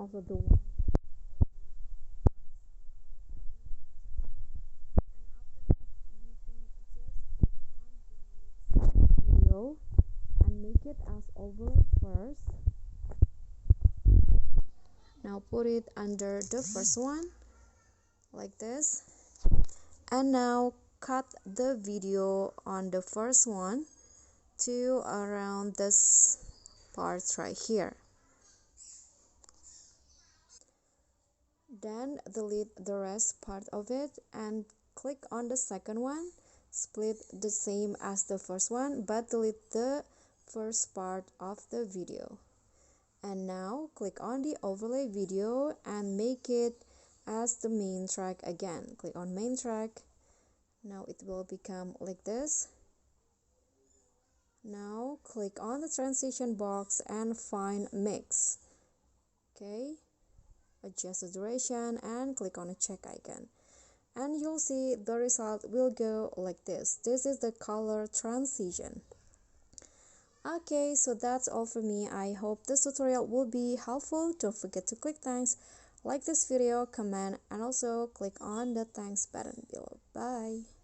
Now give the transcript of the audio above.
also the one video and make it as overlay first. Now put it under the first one like this, and now cut the video on the first one to around this part right here. Then delete the rest part of it and click on the second one, split the same as the first one but delete the first part of the video. And now click on the overlay video and make it as the main track again. Click on main track. Now it will become like this. Now click on the transition box and find mix. Okay, adjust the duration and click on the check icon, and you'll see the result will go like this. This is the color transition. Okay, so that's all for me. I hope this tutorial will be helpful. Don't forget to click thanks, like this video, comment, and also click on the thanks button below. Bye.